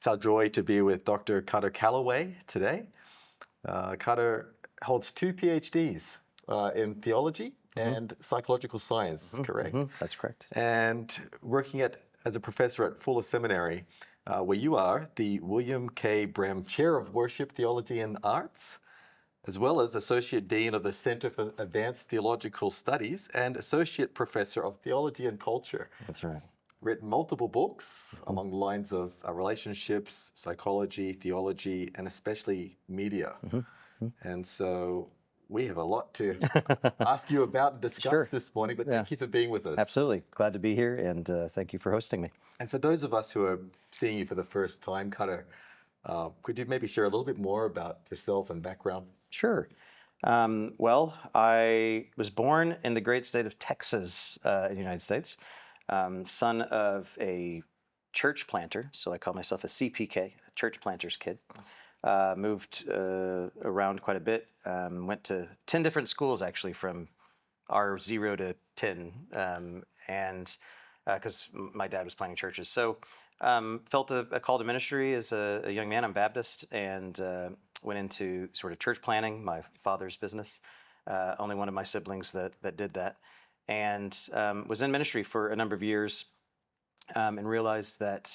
It's our joy to be with Dr. Kutter Callaway today. Kutter holds 2 PhDs in theology and psychological science, correct? That's correct. And working as a professor at Fuller Seminary, where you are the William K. Brehm Chair of Worship, Theology, and Arts, as well as Associate Dean of the Center for Advanced Theological Studies and Associate Professor of Theology and Culture. That's right. Written multiple books along the lines of relationships, psychology, theology, and especially media. And so we have a lot to ask you about and discuss this morning, but thank you for being with us. Absolutely. Glad to be here, and thank you for hosting me. And for those of us who are seeing you for the first time, Kutter, could you maybe share a little bit more about yourself and background? Sure. Well, I was born in the great state of Texas in the United States. Son of a church planter, so I call myself a CPK, a church planter's kid. Moved around quite a bit. Went to 10 different schools actually from R0 to 10, and because my dad was planting churches. So felt a call to ministry as a young man. I'm Baptist, and went into sort of church planting, my father's business. Only one of my siblings that did that. And was in ministry for a number of years, and realized that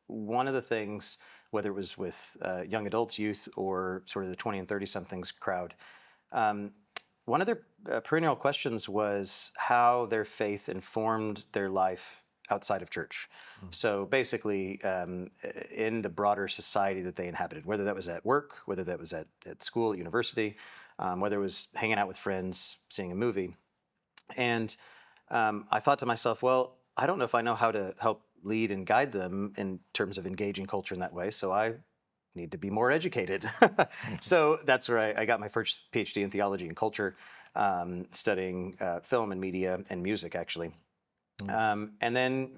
one of the things, whether it was with young adults, youth, or sort of the 20 and 30-somethings crowd, one of their perennial questions was how their faith informed their life outside of church. So basically, in the broader society that they inhabited, whether that was at work, whether that was at school, at university, whether it was hanging out with friends, seeing a movie. And I thought to myself, well, I don't know if I know how to help lead and guide them in terms of engaging culture in that way, so I need to be more educated. So that's where I got my first PhD in theology and culture, studying film and media and music, actually. And then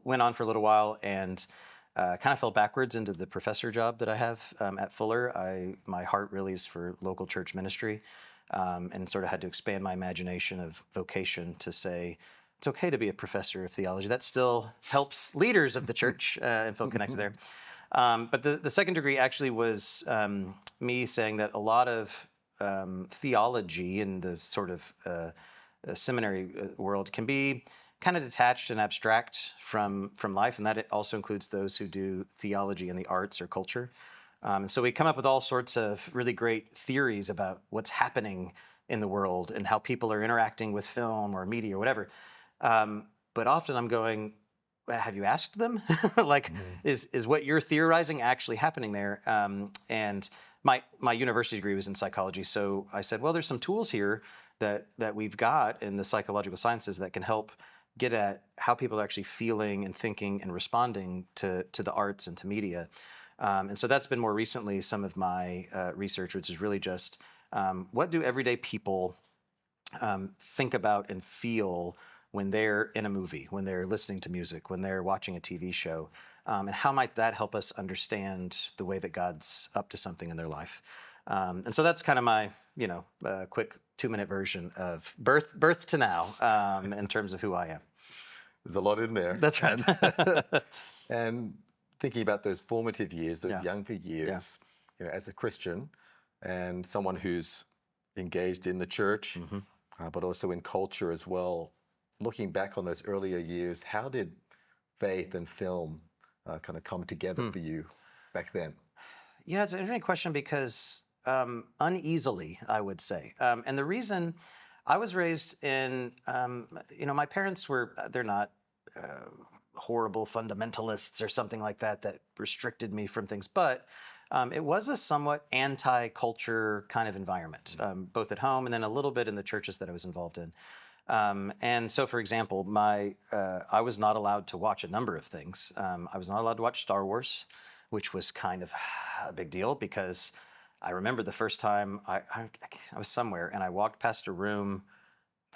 went on for a little while and kind of fell backwards into the professor job that I have at Fuller. My heart really is for local church ministry. And sort of had to expand my imagination of vocation to say, it's okay to be a professor of theology. That still helps leaders of the church and feel connected there. But the second degree actually was me saying that a lot of theology in the sort of seminary world can be kind of detached and abstract from life, and that it also includes those who do theology in the arts or culture. And so we come up with all sorts of really great theories about what's happening in the world and how people are interacting with film or media or whatever. But often I'm going, have you asked them? Like, is what you're theorizing actually happening there? And my university degree was in psychology, so I said, well, there's some tools here that we've got in the psychological sciences that can help get at how people are actually feeling and thinking and responding to the arts and to media. And so that's been more recently some of my research, which is really just what do everyday people think about and feel when they're in a movie, when they're listening to music, when they're watching a TV show, and how might that help us understand the way that God's up to something in their life. And so that's kind of my, quick 2-minute version of birth to now in terms of who I am. There's a lot in there. That's right. And thinking about those formative years, those younger years, as a Christian and someone who's engaged in the church, but also in culture as well, looking back on those earlier years, how did faith and film kind of come together for you back then? Yeah, it's an interesting question because uneasily, I would say. And the reason I was raised in, my parents they're not horrible fundamentalists or something like that restricted me from things, but it was a somewhat anti-culture kind of environment, both at home and then a little bit in the churches that I was involved in. And so, for example, I was not allowed to watch a number of things. I was not allowed to watch Star Wars, which was kind of a big deal because I remember the first time I was somewhere and I walked past a room,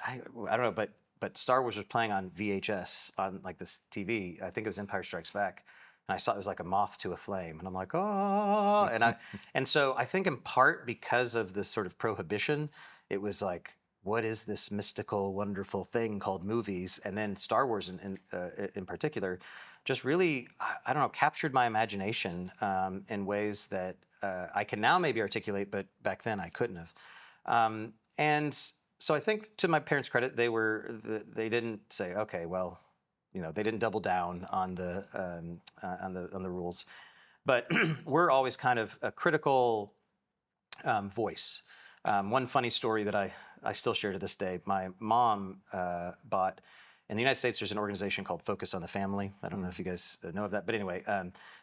I don't know, but Star Wars was playing on VHS on like this TV. I think it was Empire Strikes Back. And I saw it was like a moth to a flame. And I'm like, oh, and so I think in part because of this sort of prohibition, it was like, what is this mystical, wonderful thing called movies? And then Star Wars in particular just really, I don't know, captured my imagination in ways that I can now maybe articulate, but back then I couldn't have. And so I think, to my parents' credit, they didn't say, okay, well, they didn't double down on the rules, but we're always kind of a critical voice. One funny story that I still share to this day: my mom bought. In the United States, there's an organization called Focus on the Family. I don't know if you guys know of that, but anyway,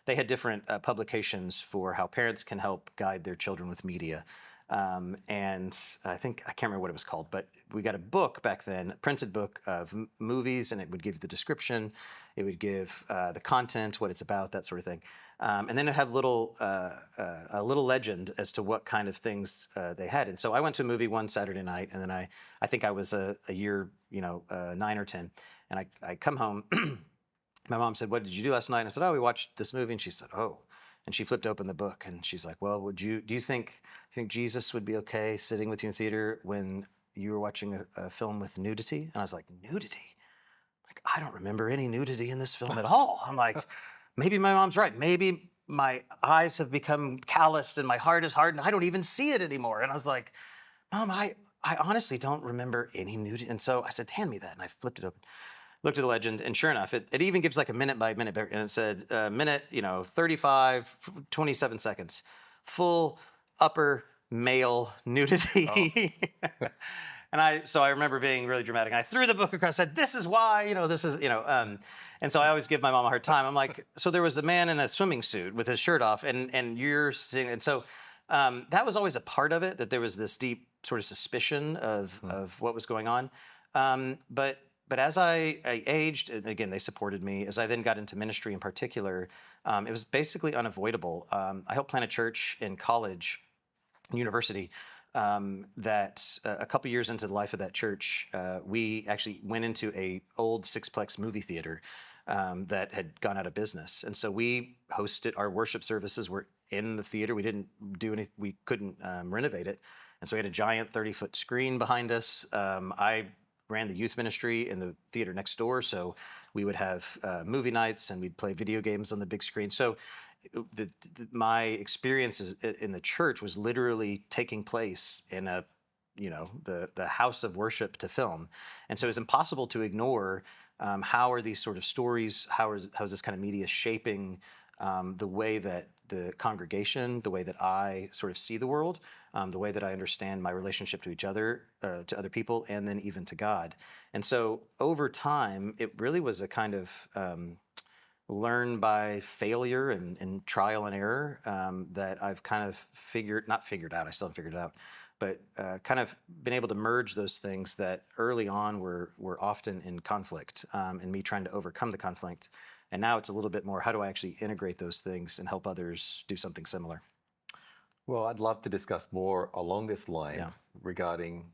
they had different publications for how parents can help guide their children with media. And I can't remember what it was called, but we got a book back then, a printed book of movies, and it would give the description, it would give the content, what it's about, that sort of thing. And then it had a little legend as to what kind of things they had. And so I went to a movie one Saturday night, and then I think I was a year, 9 or 10, and I come home. My mom said, "What did you do last night?" And I said, "Oh, we watched this movie." And she said, "Oh." And she flipped open the book, and she's like, "Well, do you think Jesus would be okay sitting with you in theater when you were watching a film with nudity?" And I was like, "Nudity? Like, I don't remember any nudity in this film at all." I'm like, maybe my mom's right. Maybe my eyes have become calloused and my heart is hardened. I don't even see it anymore. And I was like, "Mom, I honestly don't remember any nudity." And so I said, "Hand me that." And I flipped it open. Looked at the legend, and sure enough, it even gives like a minute by minute, and it said minute, 35, 27 seconds, full upper male nudity. Oh. And so I remember being really dramatic. And I threw the book across, said, "This is why, this is, and so I always give my mom a hard time. I'm like, so there was a man in a swimming suit with his shirt off, and you're seeing, and so that was always a part of it, that there was this deep sort of suspicion of what was going on. But as I aged, and again, they supported me, as I then got into ministry in particular, it was basically unavoidable. I helped plant a church in college, university, that a couple years into the life of that church, we actually went into a old sixplex movie theater that had gone out of business. And so we hosted our worship services were in the theater. We didn't do anything, we couldn't renovate it. And so we had a giant 30-foot screen behind us. I ran the youth ministry in the theater next door, so we would have movie nights and we'd play video games on the big screen. So my experiences in the church was literally taking place in the house of worship to film. And so it was impossible to ignore how are these sort of stories, how is this kind of media shaping the way that the congregation, the way that I sort of see the world, the way that I understand my relationship to each other, to other people, and then even to God. And so over time, it really was a kind of learn by failure and trial and error that I've kind of not figured out, I still haven't figured it out, but kind of been able to merge those things that early on were often in conflict, and me trying to overcome the conflict. And now it's a little bit more, how do I actually integrate those things and help others do something similar? Well, I'd love to discuss more along this line regarding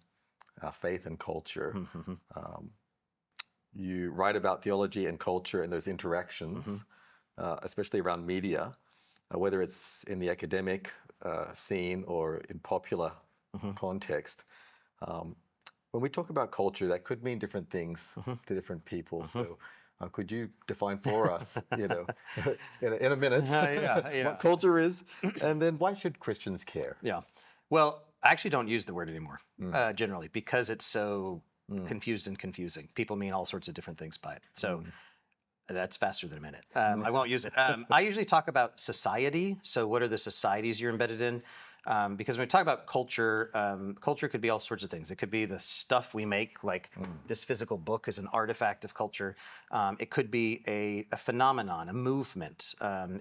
faith and culture. Mm-hmm. You write about theology and culture and those interactions, especially around media, whether it's in the academic scene or in popular context. When we talk about culture, that could mean different things to different people. So could you define for us, in a minute, what culture is, and then why should Christians care? Yeah. Well, I actually don't use the word anymore, generally, because it's so confused and confusing. People mean all sorts of different things by it. So that's faster than a minute. I won't use it. I usually talk about society. So what are the societies you're embedded in? Because when we talk about culture, culture could be all sorts of things. It could be the stuff we make, like this physical book is an artifact of culture. It could be a phenomenon, a movement.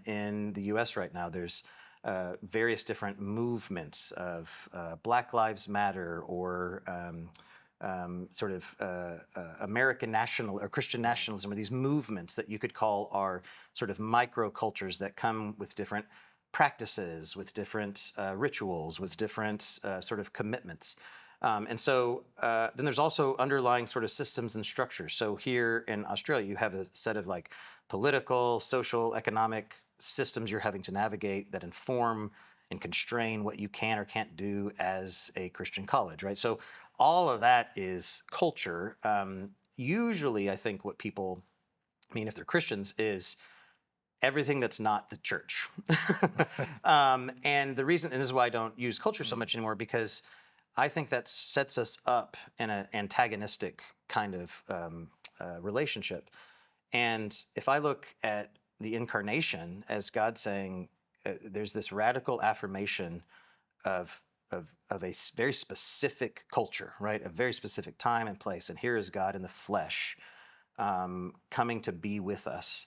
In the US right now, there's various different movements of Black Lives Matter or sort of American national or Christian nationalism, or these movements that you could call are sort of microcultures that come with different practices, with different rituals, with different sort of commitments. And so then there's also underlying sort of systems and structures. So here in Australia, you have a set of like political, social, economic systems you're having to navigate that inform and constrain what you can or can't do as a Christian college, right? So all of that is culture. Usually, I think what people mean if they're Christians, is everything that's not the church. And the reason, and this is why I don't use culture so much anymore, because I think that sets us up in an antagonistic kind of relationship. And if I look at the incarnation as God saying, there's this radical affirmation of a very specific culture, right? A very specific time and place. And here is God in the flesh coming to be with us.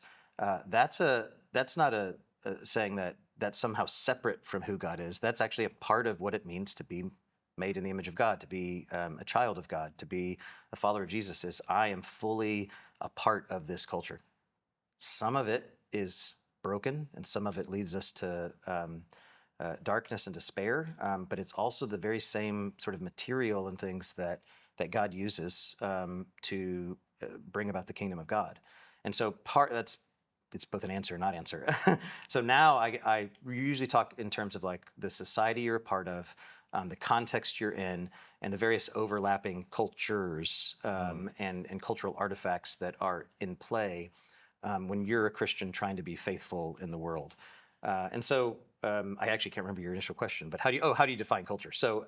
That's not a saying that that's somehow separate from who God is. That's actually a part of what it means to be made in the image of God, to be a child of God, to be a follower of Jesus. Is I am fully a part of this culture. Some of it is broken, and some of it leads us to darkness and despair. But it's also the very same sort of material and things that God uses to bring about the kingdom of God. And so it's both an answer and not answer. So now I usually talk in terms of like the society you're a part of, the context you're in, and the various overlapping cultures and cultural artifacts that are in play when you're a Christian trying to be faithful in the world. And so I actually can't remember your initial question, but how do you define culture? So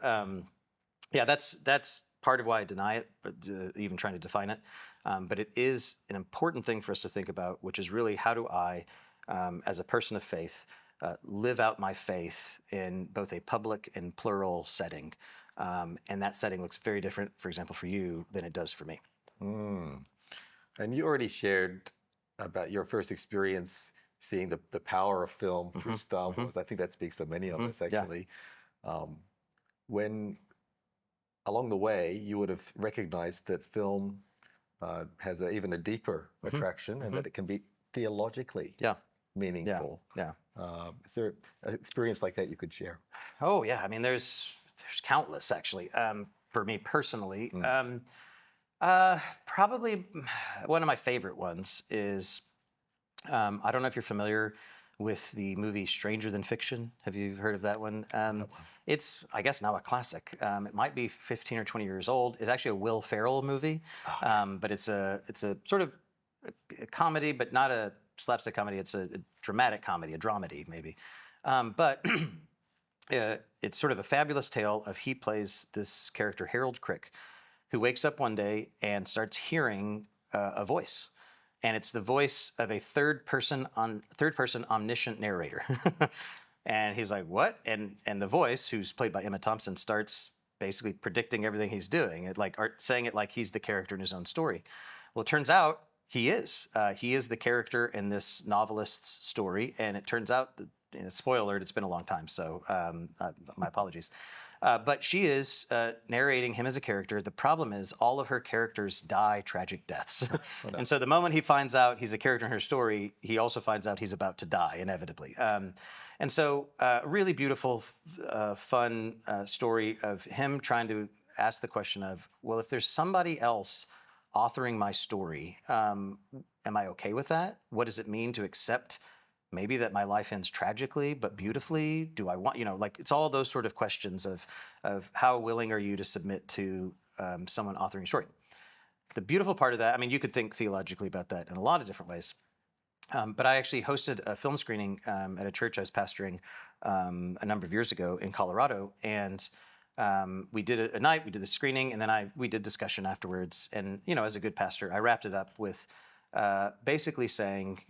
yeah, that's part of why I deny it, but even trying to define it. But it is an important thing for us to think about, which is really how do I, as a person of faith, live out my faith in both a public and plural setting. And that setting looks very different, for example, for you than it does for me. And you already shared about your first experience seeing the power of film through Star Wars. I think that speaks for many of us, actually. Yeah. When along the way, you would have recognized that film has even a deeper attraction, and that it can be theologically meaningful. Yeah. Is there an experience like that you could share? Oh yeah, I mean, there's countless actually. For me personally, probably one of my favorite ones is I don't know if you're familiar with the movie Stranger Than Fiction. Have you heard of that one? It's, I guess, now a classic. It might be 15 or 20 years old. It's actually a Will Ferrell movie, but it's a sort of a comedy, but not a slapstick comedy. It's a dramatic comedy, a dramedy maybe. But it's sort of a fabulous tale of he plays this character, Harold Crick, who wakes up one day and starts hearing a voice. And it's the voice of a third person omniscient narrator. And he's like, what? And the voice, who's played by Emma Thompson, starts basically predicting everything he's doing, saying it like he's the character in his own story. Well, it turns out he is. He is the character in this novelist's story. And it turns out, spoiler alert, it's been a long time, so my apologies. But she is narrating him as a character. The problem is all of her characters die tragic deaths. And so the moment he finds out he's a character in her story, he also finds out he's about to die, inevitably. And so really beautiful, fun story of him trying to ask the question of, well, if there's somebody else authoring my story, am I okay with that? What does it mean to accept maybe that my life ends tragically, but beautifully? Do I want, it's all those sort of questions of how willing are you to submit to someone authoring your story. The beautiful part of that, I mean, you could think theologically about that in a lot of different ways. But I actually hosted a film screening at a church I was pastoring a number of years ago in Colorado. And we did it a night, we did the screening, and then we did discussion afterwards. And, as a good pastor, I wrapped it up with basically saying,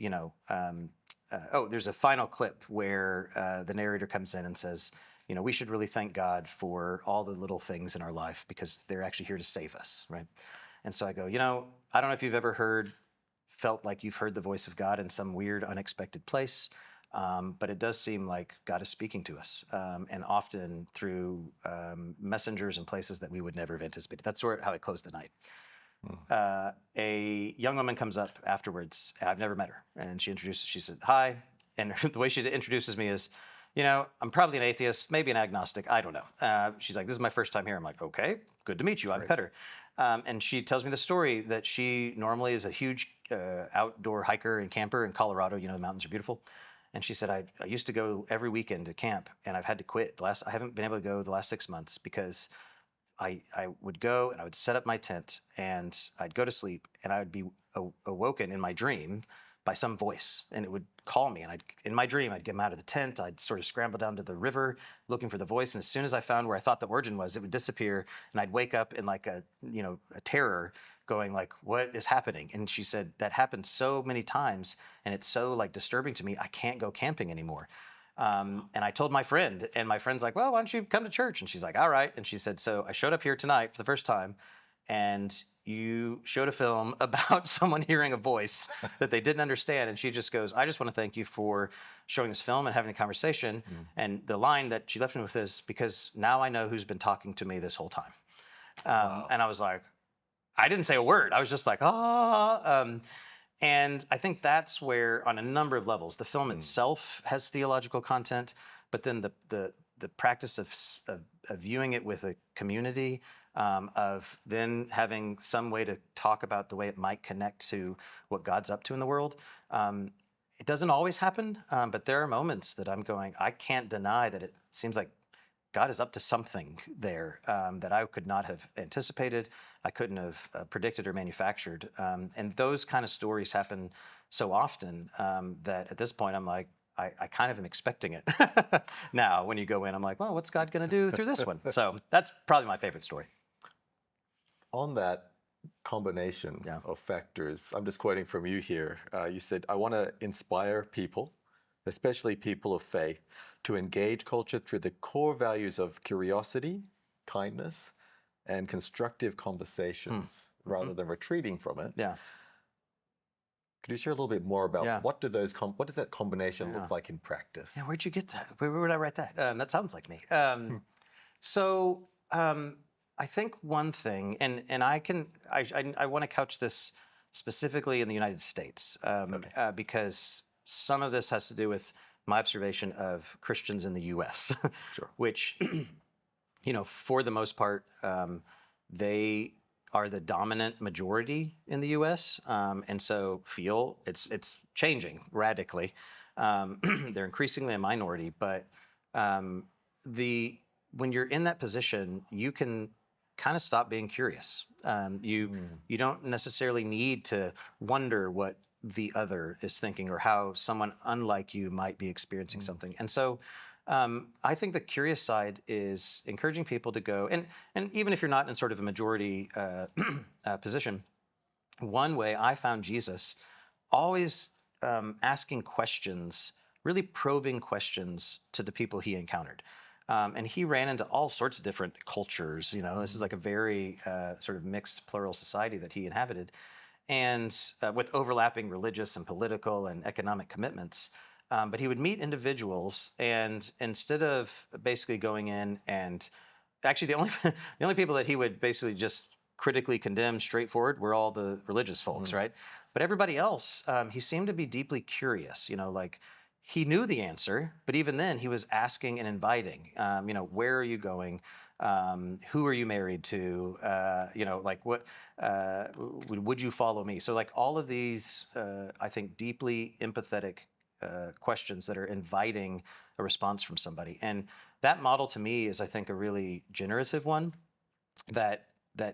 there's a final clip where the narrator comes in and says, we should really thank God for all the little things in our life because they're actually here to save us, right? And so I go, I don't know if you've ever felt like you've heard the voice of God in some weird, unexpected place, but it does seem like God is speaking to us, and often through messengers and places that we would never have anticipated. That's sort of how I closed the night. A young woman comes up afterwards. I've never met her. And she said, hi. And the way she introduces me is, I'm probably an atheist, maybe an agnostic. I don't know. She's like, this is my first time here. I'm like, okay, good to meet you. I'm Kutter. And she tells me the story that she normally is a huge outdoor hiker and camper in Colorado. The mountains are beautiful. And she said, I used to go every weekend to camp, and I've had to quit. I haven't been able to go the last 6 months because I would go and I would set up my tent and I'd go to sleep and I would be awoken in my dream by some voice, and it would call me. And in my dream, I'd get out of the tent. I'd sort of scramble down to the river looking for the voice. And as soon as I found where I thought the origin was, it would disappear. And I'd wake up in like a terror, going like, what is happening? And she said, that happened so many times, and it's so like disturbing to me, I can't go camping anymore. And I told my friend, and my friend's like, well, why don't you come to church? And she's like, all right. And she said, so I showed up here tonight for the first time, and you showed a film about someone hearing a voice that they didn't understand. And she just goes, I just want to thank you for showing this film and having a conversation. And the line that she left me with is, because now I know who's been talking to me this whole time. Wow. And I was like, I didn't say a word. I was just like, and I think that's where, on a number of levels, the film itself has theological content, but then the practice of viewing it with a community, of then having some way to talk about the way it might connect to what God's up to in the world. It doesn't always happen, but there are moments that I'm going, I can't deny that it seems like God is up to something there that I could not have anticipated, I couldn't have predicted or manufactured. And those kind of stories happen so often that at this point I'm like, I kind of am expecting it. Now, when you go in, I'm like, well, what's God going to do through this one? So that's probably my favorite story. On that combination of factors, I'm just quoting from you here. You said, I want to inspire people, especially people of faith, to engage culture through the core values of curiosity, kindness, and constructive conversations, rather than retreating from it. Yeah. Could you share a little bit more about what does that combination look like in practice? Yeah, where'd you get that? Where would I write that? That sounds like me. I think one thing, and I want to couch this specifically in the United States, because some of this has to do with my observation of Christians in the U.S., which, for the most part, they are the dominant majority in the U.S., and so feel it's changing radically. They're increasingly a minority, but when you're in that position, you can kind of stop being curious. You don't necessarily need to wonder what the other is thinking or how someone unlike you might be experiencing something. And so I think the curious side is encouraging people to go, and even if you're not in sort of a majority position, one way I found Jesus always asking questions, really probing questions to the people he encountered. And he ran into all sorts of different cultures. This is like a very sort of mixed, plural society that he inhabited, and with overlapping religious and political and economic commitments. But he would meet individuals, and instead of basically going in and actually the only people that he would basically just critically condemn straightforward were all the religious folks, right? But everybody else, he seemed to be deeply curious. like he knew the answer, but even then he was asking and inviting. Where are you going? Who are you married to? Like what? Would you follow me? So like all of these, I think, deeply empathetic questions that are inviting a response from somebody. And that model to me is, I think, a really generative one that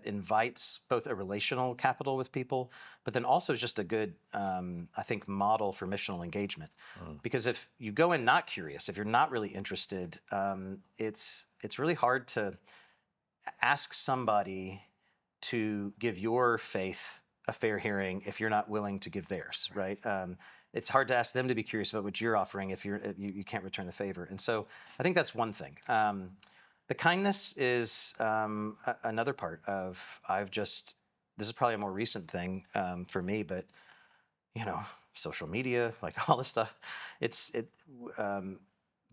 invites both a relational capital with people, but then also just a good, I think, model for missional engagement. Because if you go in not curious, if you're not really interested, it's really hard to ask somebody to give your faith a fair hearing if you're not willing to give theirs, right? It's hard to ask them to be curious about what you're offering if you can't return the favor. And so I think that's one thing. The kindness is another part of, this is probably a more recent thing for me, but, social media, like all this stuff,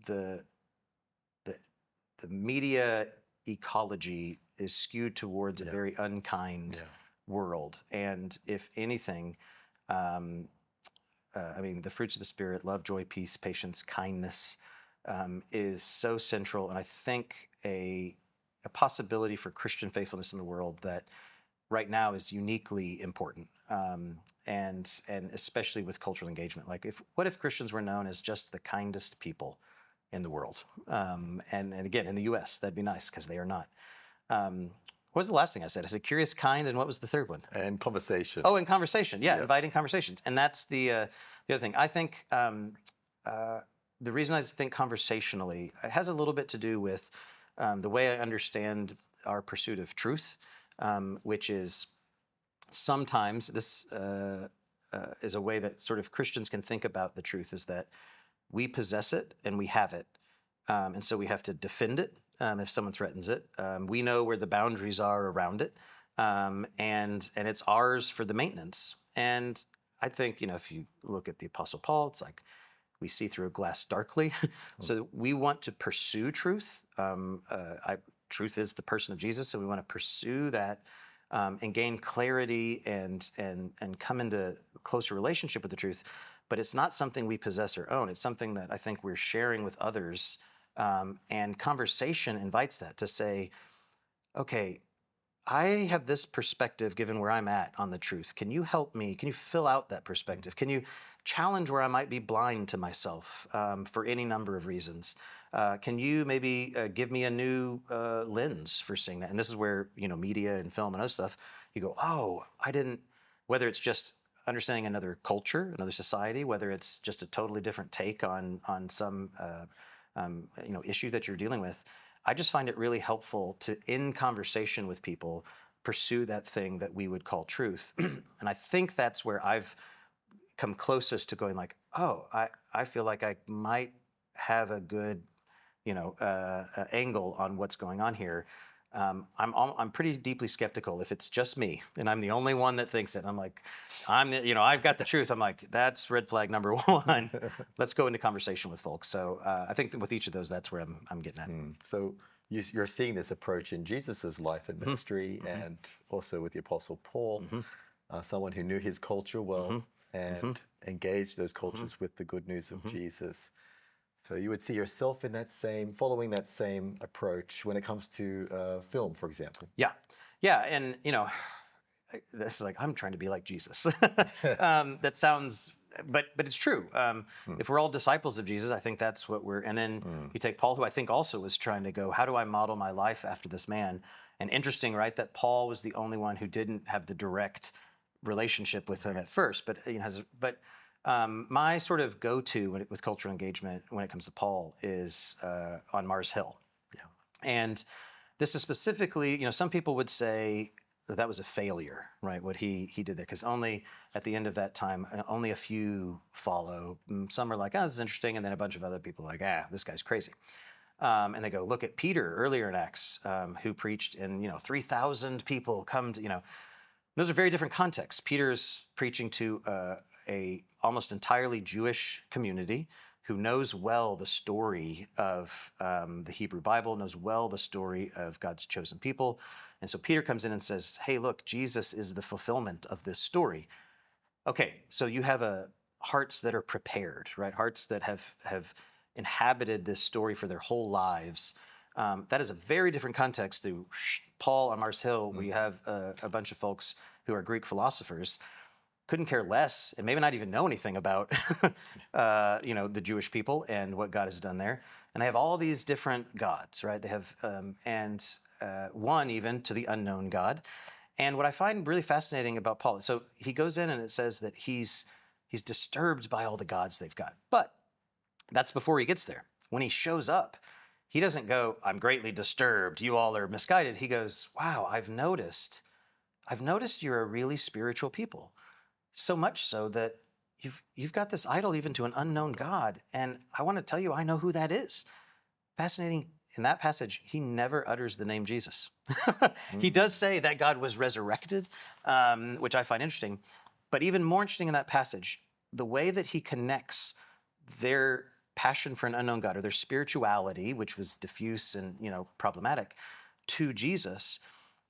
the media ecology is skewed towards a very unkind world. And if anything, the fruits of the Spirit, love, joy, peace, patience, kindness, is so central, and I think a possibility for Christian faithfulness in the world that right now is uniquely important, and especially with cultural engagement. Like, what if Christians were known as just the kindest people in the world? And again, in the U.S., that'd be nice because they are not. What was the last thing I said? I said curious, kind, and what was the third one? And conversation. Oh, and conversation. Yeah, inviting conversations. And that's the other thing. I think the reason I think conversationally, it has a little bit to do with the way I understand our pursuit of truth, which is sometimes this is a way that sort of Christians can think about the truth, is that we possess it and we have it. And so we have to defend it if someone threatens it. We know where the boundaries are around it, and it's ours for the maintenance. And I think, if you look at the Apostle Paul, it's like we see through a glass darkly. So we want to pursue truth. Truth is the person of Jesus, so we want to pursue that and gain clarity and come into closer relationship with the truth. But it's not something we possess or own. It's something that I think we're sharing with others. And conversation invites that, to say, okay, I have this perspective given where I'm at on the truth. Can you help me? Can you fill out that perspective? Can you challenge where I might be blind to myself for any number of reasons? Can you maybe give me a new lens for seeing that? And this is where, media and film and other stuff, you go, oh, I didn't, whether it's just understanding another culture, another society, whether it's just a totally different take on some issue that you're dealing with. I just find it really helpful to, in conversation with people, pursue that thing that we would call truth. And I think that's where I've come closest to going like, oh, I feel like I might have a good, angle on what's going on here. I'm pretty deeply skeptical if it's just me and I'm the only one that thinks it. I'm like, I've got the truth. I'm like, that's red flag number one. Let's go into conversation with folks. So I think that with each of those, that's where I'm getting at. So you're seeing this approach in Jesus's life and ministry, and also with the Apostle Paul, someone who knew his culture well and engaged those cultures with the good news of Jesus. So you would see yourself in following that same approach when it comes to film, for example. Yeah. And this is like, I'm trying to be like Jesus. That sounds, but it's true. If we're all disciples of Jesus, I think that's what and then you take Paul, who I think also was trying to go, how do I model my life after this man? And interesting, right, that Paul was the only one who didn't have the direct relationship with him at first, but my sort of go-to with cultural engagement when it comes to Paul is on Mars Hill. Yeah. And this is specifically, some people would say that was a failure, right, what he did there, because only at the end of that time, only a few follow. Some are like, oh, this is interesting, and then a bunch of other people are like, this guy's crazy. And they go, look at Peter earlier in Acts, who preached, and 3,000 people come to, those are very different contexts. Peter's preaching to a almost entirely Jewish community who knows well the story of the Hebrew Bible, knows well the story of God's chosen people. And so Peter comes in and says, hey, look, Jesus is the fulfillment of this story. Okay, so you have hearts that are prepared, right? Hearts that have inhabited this story for their whole lives. That is a very different context to Paul on Mars Hill, where you have a bunch of folks who are Greek philosophers, couldn't care less, and maybe not even know anything about, the Jewish people and what God has done there. And they have all these different gods, right? They have, one even to the unknown God. And what I find really fascinating about Paul, so he goes in and it says that he's disturbed by all the gods they've got. But that's before he gets there. When he shows up, he doesn't go, I'm greatly disturbed, you all are misguided. He goes, wow, I've noticed you're a really spiritual people. So much so that you've got this idol even to an unknown God. And I want to tell you, I know who that is. Fascinating. In that passage, he never utters the name Jesus. He does say that God was resurrected, which I find interesting. But even more interesting in that passage, the way that he connects their passion for an unknown God, or their spirituality, which was diffuse and problematic, to Jesus,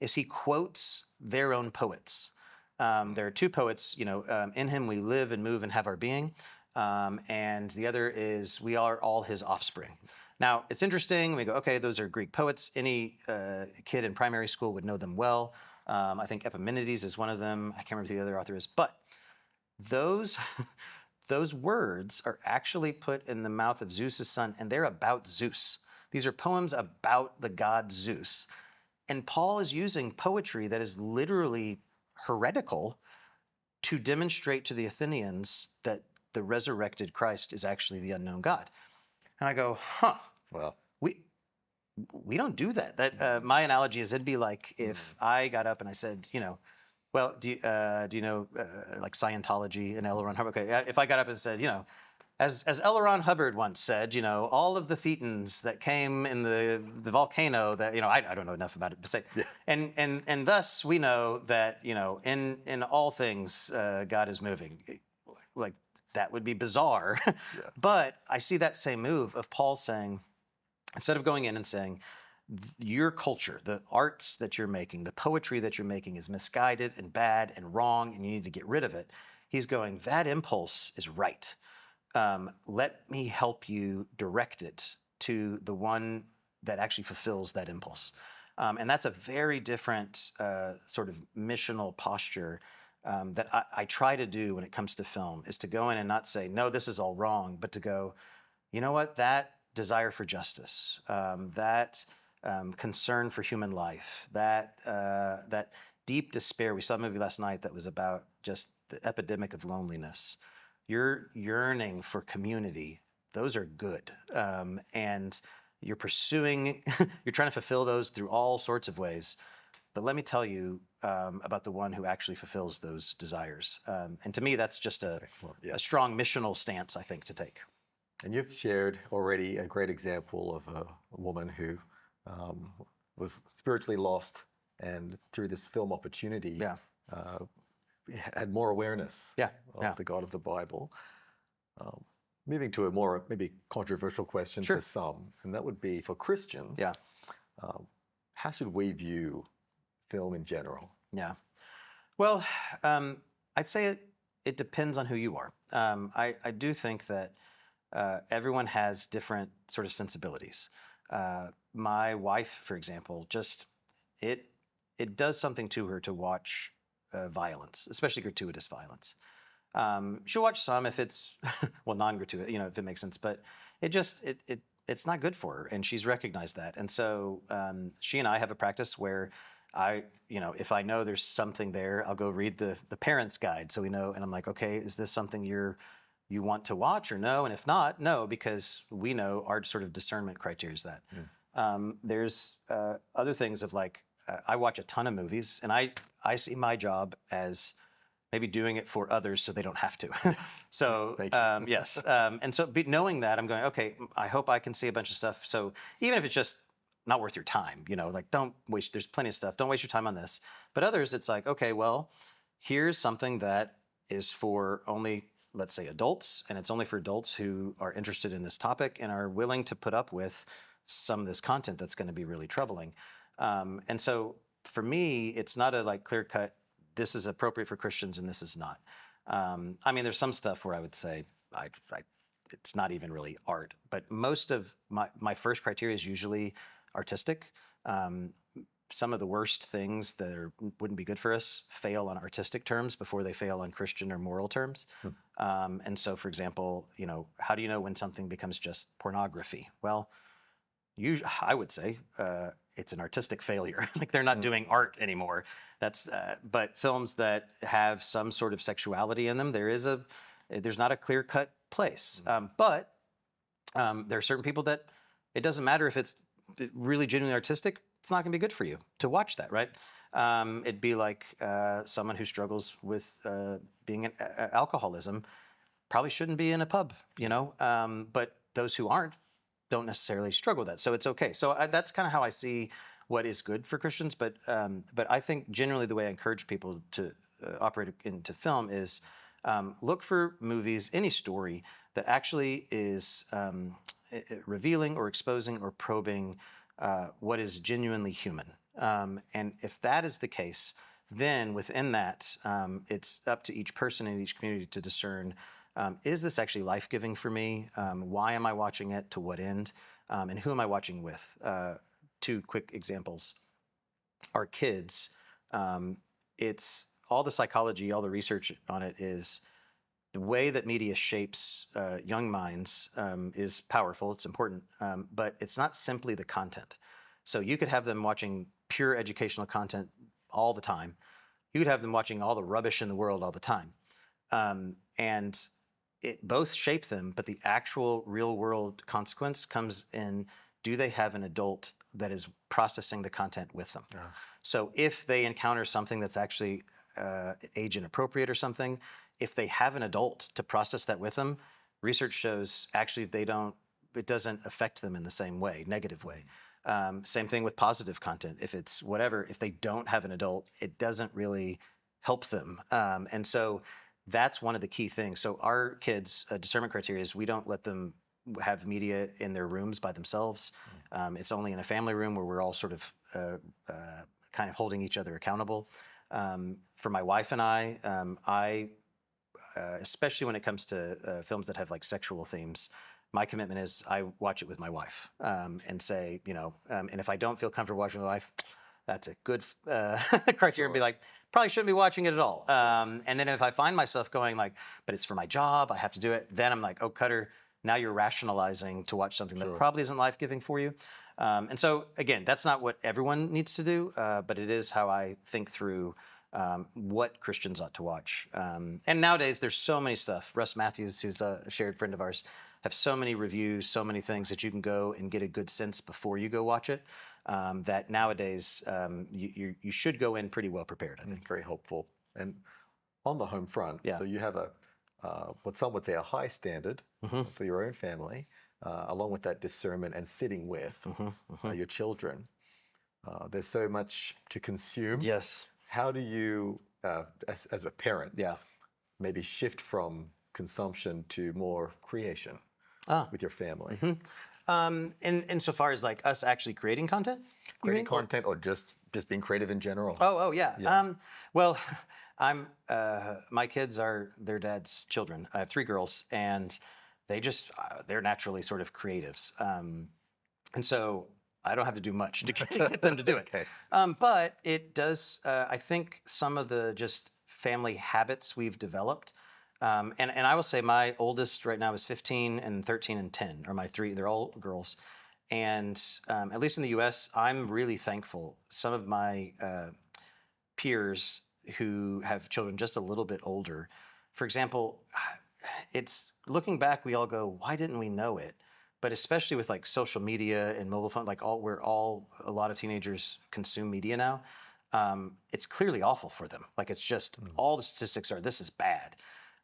is he quotes their own poets. There are two poets, in him we live and move and have our being. And the other is, we are all his offspring. Now, it's interesting. We go, okay, those are Greek poets. Any kid in primary school would know them well. I think Epimenides is one of them. I can't remember who the other author is. But those words are actually put in the mouth of Zeus's son, and they're about Zeus. These are poems about the god Zeus. And Paul is using poetry that is literally heretical to demonstrate to the Athenians that the resurrected Christ is actually the unknown God. And I go, Well, we don't do that. That my analogy is it'd be like if I got up and I said, well, do you know like Scientology and L. Ron Hubbard? Okay, if I got up and said, as L. Ron Hubbard once said, all of the thetans that came in the volcano that, I don't know enough about it, but say, and thus we know that, in all things, God is moving. Like, that would be bizarre. Yeah. But I see that same move of Paul saying, instead of going in and saying, your culture, the arts that you're making, the poetry that you're making is misguided and bad and wrong, and you need to get rid of it. He's going, that impulse is right. Let me help you direct it to the one that actually fulfills that impulse. And that's a very different sort of missional posture that I try to do when it comes to film, is to go in and not say, no, this is all wrong, but to go, you know what, that desire for justice, that concern for human life, that deep despair. We saw a movie last night that was about just the epidemic of loneliness. Your yearning for community, those are good. And you're pursuing, you're trying to fulfill those through all sorts of ways. But let me tell you about the one who actually fulfills those desires. And to me, that's just a strong missional stance, I think, to take. And you've shared already a great example of a woman who was spiritually lost, and through this film opportunity, had more awareness of the God of the Bible. Moving to a more maybe controversial question for some, and that would be for Christians. How should we view film in general? Yeah. Well, I'd say it depends on who you are. I do think that everyone has different sort of sensibilities. My wife, for example, just it does something to her to watch violence, especially gratuitous violence. She'll watch some if it's well, non-gratuitous, if it makes sense, but it's not good for her, and she's recognized that. And so she and I have a practice where if I know there's something there, I'll go read the parents' guide, so we know. And I'm like, okay, is this something you want to watch or no? And if not, no, because we know our sort of discernment criteria is that. There's other things of like, I watch a ton of movies, and I see my job as maybe doing it for others so they don't have to. So, yes. And so knowing that, I'm going, okay, I hope I can see a bunch of stuff. So even if it's just not worth your time, like don't waste, there's plenty of stuff. Don't waste your time on this. But others, it's like, okay, well, here's something that is for only, let's say, adults, and it's only for adults who are interested in this topic and are willing to put up with some of this content that's going to be really troubling. And so for me, it's not a like clear cut, this is appropriate for Christians and this is not. I mean, there's some stuff where I would say it's not even really art, but most of my first criteria is usually artistic. Some of the worst things that wouldn't be good for us fail on artistic terms before they fail on Christian or moral terms. And so, for example, how do you know when something becomes just pornography? Well, I would say it's an artistic failure. Like they're not doing art anymore. But films that have some sort of sexuality in them, there's not a clear-cut place. But there are certain people that it doesn't matter if it's really genuinely artistic. It's not going to be good for you to watch that, right? It'd be like someone who struggles with being an alcoholism probably shouldn't be in a pub, but those who aren't don't necessarily struggle with that. So it's okay. So that's kind of how I see what is good for Christians. But I think generally the way I encourage people to operate into film is look for movies, any story that actually is revealing or exposing or probing what is genuinely human. And if that is the case, then within that, it's up to each person in each community to discern, is this actually life-giving for me? Why am I watching it? To what end? And who am I watching with? Two quick examples. Our kids, it's all the psychology, all the research on it is the way that media shapes young minds is powerful. It's important, but it's not simply the content. So you could have them watching pure educational content all the time. You could have them watching all the rubbish in the world all the time. And it both shape them, but the actual real world consequence comes in, do they have an adult that is processing the content with them? Yeah. So if they encounter something that's actually age inappropriate or something, if they have an adult to process that with them, research shows actually it doesn't affect them in the same way, negative way. Same thing with positive content. If it's whatever, if they don't have an adult, it doesn't really help them. And so that's one of the key things. So our kids' discernment criteria is we don't let them have media in their rooms by themselves. It's only in a family room where we're all sort of kind of holding each other accountable. For my wife and I, especially when it comes to films that have like sexual themes, my commitment is I watch it with my wife and say, and if I don't feel comfortable watching with my wife, that's a good criteria. And be like, probably shouldn't be watching it at all. And then if I find myself going like, but it's for my job, I have to do it, then I'm like, oh, Kutter, now you're rationalizing to watch something that probably isn't life-giving for you. And so, again, that's not what everyone needs to do, but it is how I think through what Christians ought to watch. And nowadays, there's so many stuff. Russ Matthews, who's a shared friend of ours, have so many reviews, so many things that you can go and get a good sense before you go watch it, that nowadays you should go in pretty well prepared, I think. Very helpful. And on the home front, so you have what some would say a high standard for your own family, along with that discernment and sitting with your children. There's so much to consume. Yes. How do you, as a parent, maybe shift from consumption to more creation with your family? Insofar as like us actually creating content? Creating content or just being creative in general? Oh yeah. Well, my kids are their dad's children. I have 3 girls, and they're naturally sort of creatives. And so I don't have to do much to get them to do it. Okay. But it does, I think some of the just family habits we've developed, and I will say my oldest right now is 15 and 13 and 10 are my 3, they're all girls. And at least in the US, I'm really thankful. Some of my peers who have children just a little bit older, for example, it's looking back, we all go, why didn't we know it? But especially with like social media and mobile phone, like a lot of teenagers consume media now. It's clearly awful for them. Like it's just all the statistics are this is bad,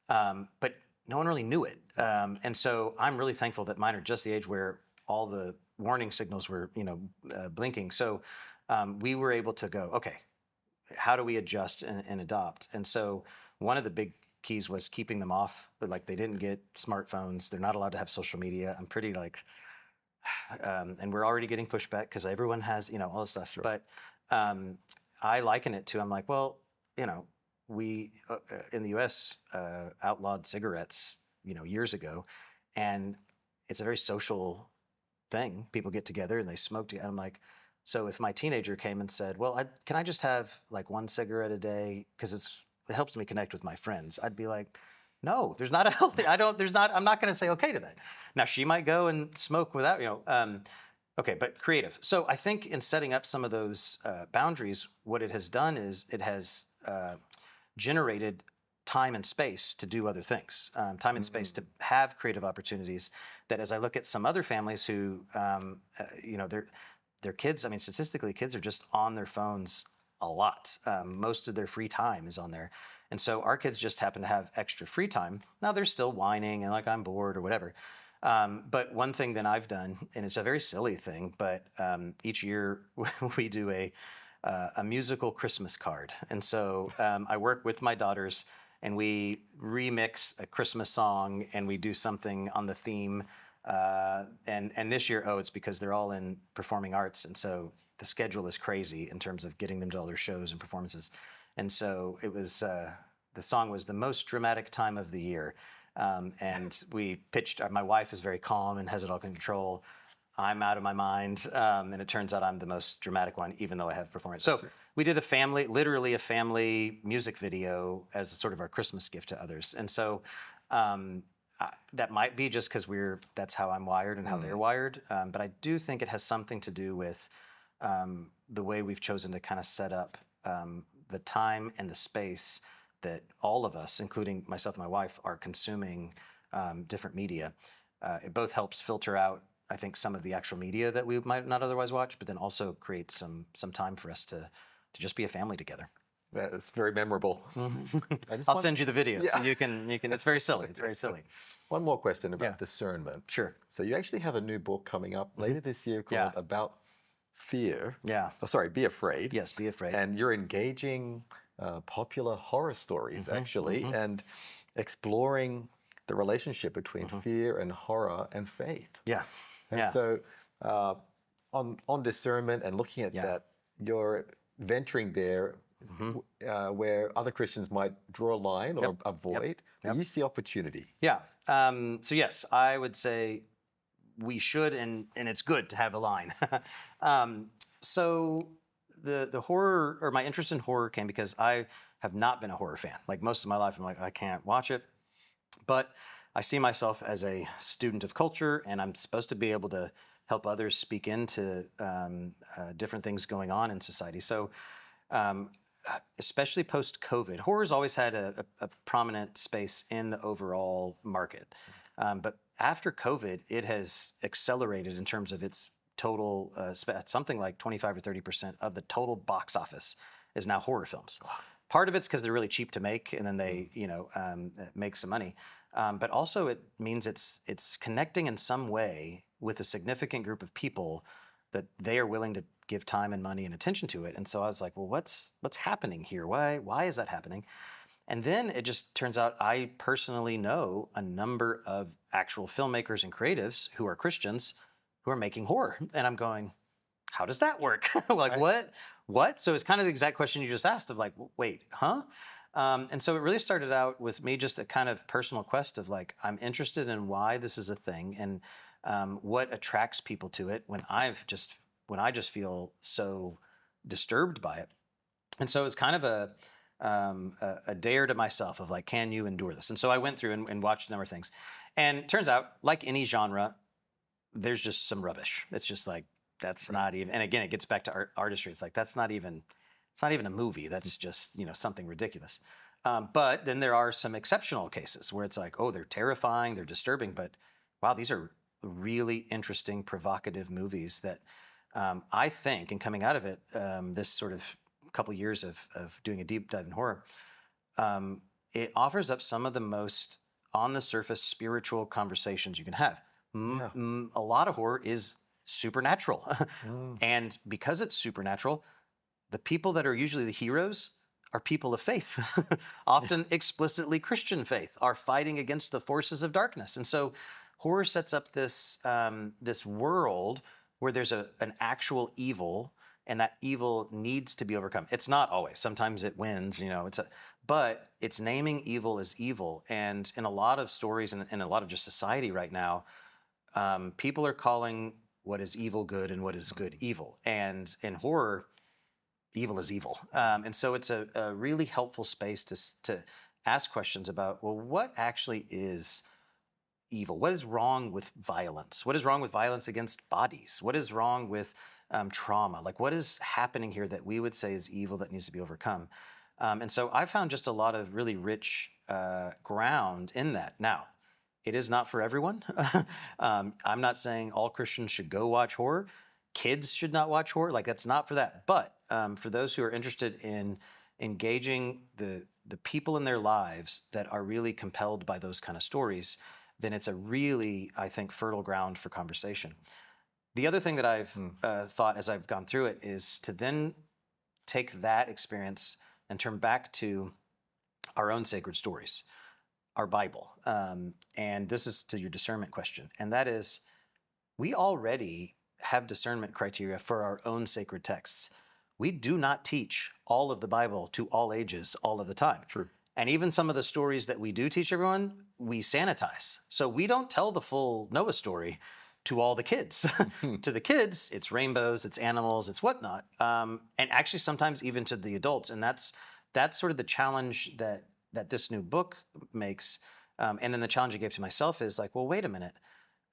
but no one really knew it. And so I'm really thankful that mine are just the age where all the warning signals were blinking. So we were able to go, okay, how do we adjust and adopt? And so one of the big keys was keeping them off. Like they didn't get smartphones. They're not allowed to have social media. I'm pretty like, and we're already getting pushback because everyone has, all this stuff. Sure. But I liken it to, I'm like, well, we in the US outlawed cigarettes, years ago, and it's a very social thing. People get together and they smoke together. I'm like, so if my teenager came and said, well, can I just have like 1 cigarette a day because it helps me connect with my friends, I'd be like, no, there's not a healthy, I'm not going to say okay to that. Now she might go and smoke without, okay, but creative. So I think in setting up some of those boundaries, what it has done is it has generated time and space to do other things, time and space to have creative opportunities that as I look at some other families who, their kids, statistically, kids are just on their phones a lot. Most of their free time is on there. And so our kids just happen to have extra free time. Now they're still whining and like, I'm bored or whatever. But one thing that I've done, and it's a very silly thing, but each year we do a musical Christmas card. And so I work with my daughters and we remix a Christmas song and we do something on the theme. And this year, it's because they're all in performing arts. And so the schedule is crazy in terms of getting them to all their shows and performances. And so it was, the song was the most dramatic time of the year. And we pitched, my wife is very calm and has it all under control. I'm out of my mind. And it turns out I'm the most dramatic one, even though I have performed. So we did literally a family music video as sort of our Christmas gift to others. And so that might be just because that's how I'm wired and how they're wired. But I do think it has something to do with the way we've chosen to kind of set up the time and the space that all of us, including myself and my wife, are consuming different media. It both helps filter out, I think, some of the actual media that we might not otherwise watch, but then also create some time for us to just be a family together. That's very memorable. I'll send you the video so you can. It's very silly. It's very silly. One more question about discernment. Sure. So you actually have a new book coming up later this year called About Fear. Yeah. Oh, sorry, Be Afraid. Yes, Be Afraid. And you're engaging popular horror stories, actually, and exploring the relationship between fear and horror and faith. Yeah. And so on discernment and looking at that, you're venturing there where other Christians might draw a line or avoid. But you see opportunity. Yeah. So yes, I would say we should, and it's good to have a line. So the horror, or my interest in horror, came because I have not been a horror fan. Like most of my life, I'm like, I can't watch it. But I see myself as a student of culture, and I'm supposed to be able to help others speak into different things going on in society. So especially post-COVID, horror's always had a prominent space in the overall market. But after COVID, it has accelerated in terms of its total, something like 25 or 30% of the total box office is now horror films. Wow. Part of it's because they're really cheap to make, and then they, make some money. But also it means it's connecting in some way with a significant group of people that they are willing to give time and money and attention to it. And so I was like, well, what's happening here? Why is that happening? And then it just turns out I personally know a number of actual filmmakers and creatives who are Christians who are making horror. And I'm going, how does that work? Like, what? So it's kind of the exact question you just asked of like, wait, huh? And so it really started out with me just a kind of personal quest of like, I'm interested in why this is a thing and what attracts people to it when I just feel so disturbed by it. And so it's kind of a dare to myself of like, can you endure this? And so I went through and watched a number of things. And it turns out, like any genre, there's just some rubbish. It's just like, that's not even, and again, it gets back to artistry. It's like, it's not even a movie. That's just, something ridiculous. But then there are some exceptional cases where it's like, oh, they're terrifying, they're disturbing, but wow, these are really interesting, provocative movies that I think, and coming out of it, this sort of couple years of doing a deep dive in horror, it offers up some of the most on the surface spiritual conversations you can have. A lot of horror is supernatural. And because it's supernatural, the people that are usually the heroes are people of faith, often explicitly Christian faith, are fighting against the forces of darkness. And so horror sets up this world where there's an actual evil, and that evil needs to be overcome. It's not always. Sometimes it wins, but it's naming evil as evil. And in a lot of stories and in a lot of just society right now, people are calling what is evil good and what is good evil. And in horror, evil is evil. And so it's a really helpful space to ask questions about, well, what actually is evil? What is wrong with violence? What is wrong with violence against bodies? What is wrong with trauma? Like, what is happening here that we would say is evil that needs to be overcome? And so I found just a lot of really rich ground in that. Now, it is not for everyone. I'm not saying all Christians should go watch horror. Kids should not watch horror. Like, that's not for that. But for those who are interested in engaging the people in their lives that are really compelled by those kind of stories, then it's a really, I think, fertile ground for conversation. The other thing that I've thought as I've gone through it is to then take that experience and turn back to our own sacred stories, our Bible. And this is to your discernment question. And that is, we already have discernment criteria for our own sacred texts. We do not teach all of the Bible to all ages all of the time. True. And even some of the stories that we do teach everyone, we sanitize. So we don't tell the full Noah story to all the kids. To the kids, it's rainbows, it's animals, it's whatnot. And actually sometimes even to the adults. And that's sort of the challenge that this new book makes. And then the challenge I gave to myself is like, well, wait a minute.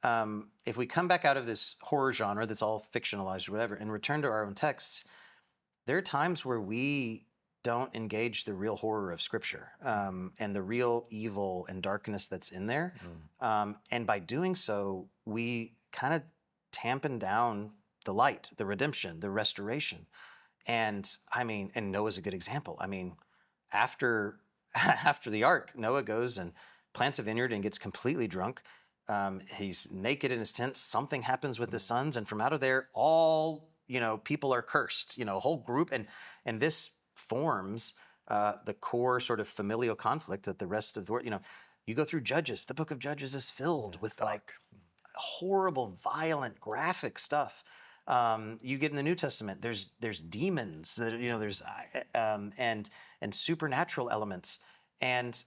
if we come back out of this horror genre that's all fictionalized or whatever and return to our own texts, there are times where we don't engage the real horror of Scripture and the real evil and darkness that's in there. And by doing so, we kind of tampen down the light, the redemption, the restoration. And I mean, and Noah's a good example. I mean, after the ark, Noah goes and plants a vineyard and gets completely drunk. He's naked in his tent. Something happens with his sons, and from out of there, all people are cursed. A whole group, and this forms the core sort of familial conflict that the rest of the world. You go through Judges. The book of Judges is filled with like horrible, violent, graphic stuff. You get in the New Testament. There's demons. There's and supernatural elements, and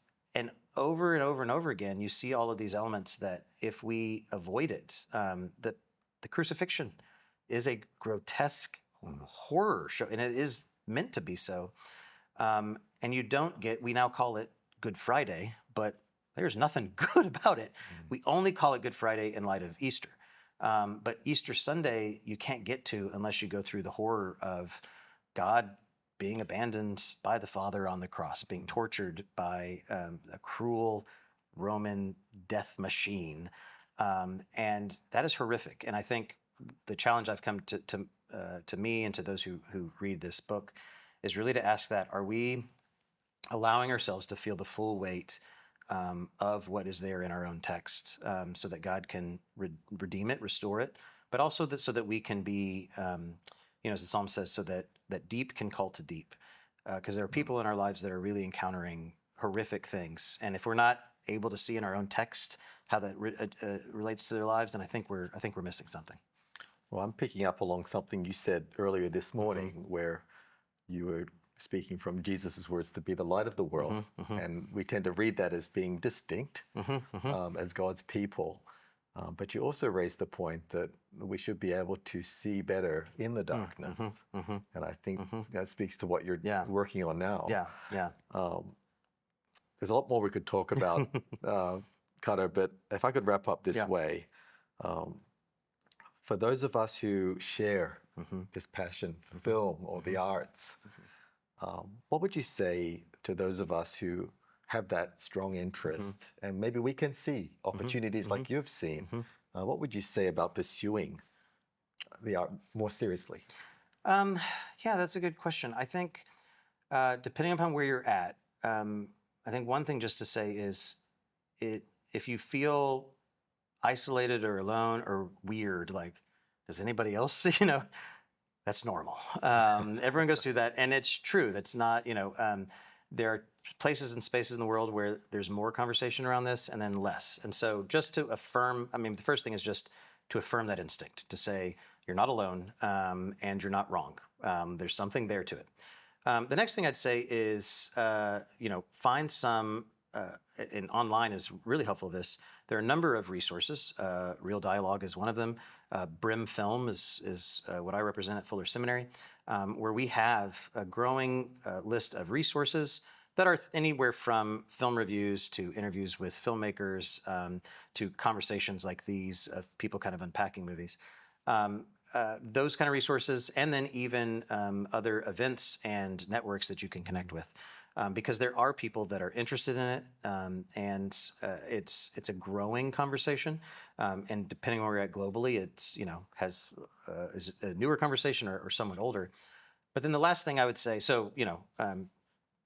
over and over and over again, you see all of these elements that if we avoid it, that the crucifixion is a grotesque horror show, and it is meant to be so. And we now call it Good Friday, but there's nothing good about it. We only call it Good Friday in light of Easter. But Easter Sunday, you can't get to unless you go through the horror of God being abandoned by the Father on the cross, being tortured by a cruel Roman death machine. And that is horrific. And I think the challenge I've come to me and to those who read this book is really to ask that, are we allowing ourselves to feel the full weight of what is there in our own text so that God can redeem it, restore it, but also so that we can be, as the psalm says, so that deep can call to deep. Because there are people in our lives that are really encountering horrific things. And if we're not able to see in our own text how that relates to their lives, then I think we're missing something. Well, I'm picking up along something you said earlier this morning, where you were speaking from Jesus' words to be the light of the world. And we tend to read that as being distinct as God's people. But you also raised the point that we should be able to see better in the darkness. And I think that speaks to what you're working on now. There's a lot more we could talk about, Kutter, but if I could wrap up this way, for those of us who share this passion for film or the arts, what would you say to those of us who have that strong interest and maybe we can see opportunities like you've seen? What would you say about pursuing the art more seriously? That's a good question. I think depending upon where you're at, I think one thing just to say is if you feel isolated or alone or weird, like, does anybody else, that's normal. Everyone goes through that, and it's true. That's not, there are places and spaces in the world where there's more conversation around this and then less. And so just to affirm, the first thing is just to affirm that instinct, to say you're not alone and you're not wrong. There's something there to it. The next thing I'd say is, find some, and online is really helpful with this. There are a number of resources. Real Dialogue is one of them. Brim Film is what I represent at Fuller Seminary, where we have a growing list of resources that are anywhere from film reviews to interviews with filmmakers to conversations like these of people kind of unpacking movies. Those kind of resources, and then even other events and networks that you can connect with. Because there are people that are interested in it, and it's a growing conversation. And depending on where you're at globally, it's is a newer conversation or somewhat older. But then the last thing I would say,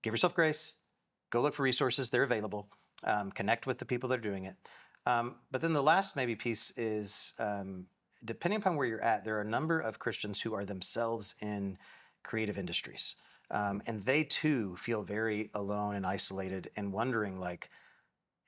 give yourself grace, go look for resources; they're available. Connect with the people that are doing it. But then the last maybe piece is, depending upon where you're at, there are a number of Christians who are themselves in creative industries. And they too feel very alone and isolated and wondering, like,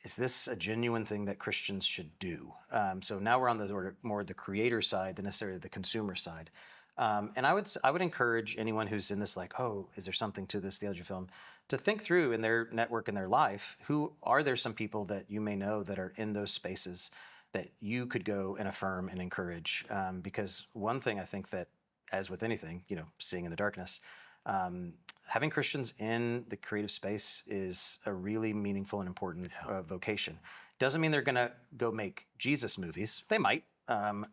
is this a genuine thing that Christians should do? So now we're on the more the creator side than necessarily the consumer side. And I would encourage anyone who's in this, like, oh, is there something to this theology film, to think through in their network, in their life, are there some people that you may know that are in those spaces that you could go and affirm and encourage? Because one thing I think that, as with anything, seeing in the darkness, having Christians in the creative space is a really meaningful and important vocation. Doesn't mean they're going to go make Jesus movies. They might,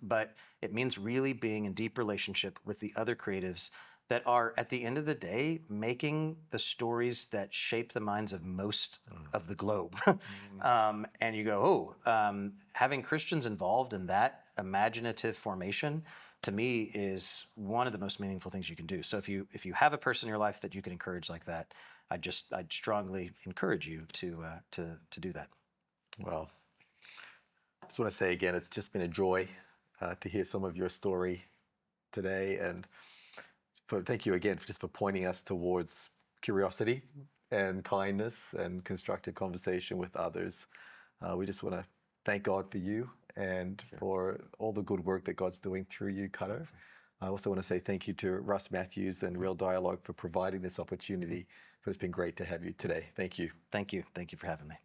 but it means really being in deep relationship with the other creatives that are, at the end of the day, making the stories that shape the minds of most of the globe. And you go, having Christians involved in that imaginative formation, to me, is one of the most meaningful things you can do. So if you have a person in your life that you can encourage like that, I'd strongly encourage you to do that. Well, I just want to say again, it's just been a joy to hear some of your story today, and thank you again for pointing us towards curiosity and kindness and constructive conversation with others. We just want to thank God for you and for all the good work that God's doing through you, Kutter. I also want to say thank you to Russ Matthews and Real Dialogue for providing this opportunity. But it's been great to have you today. Thank you. Thank you. Thank you for having me.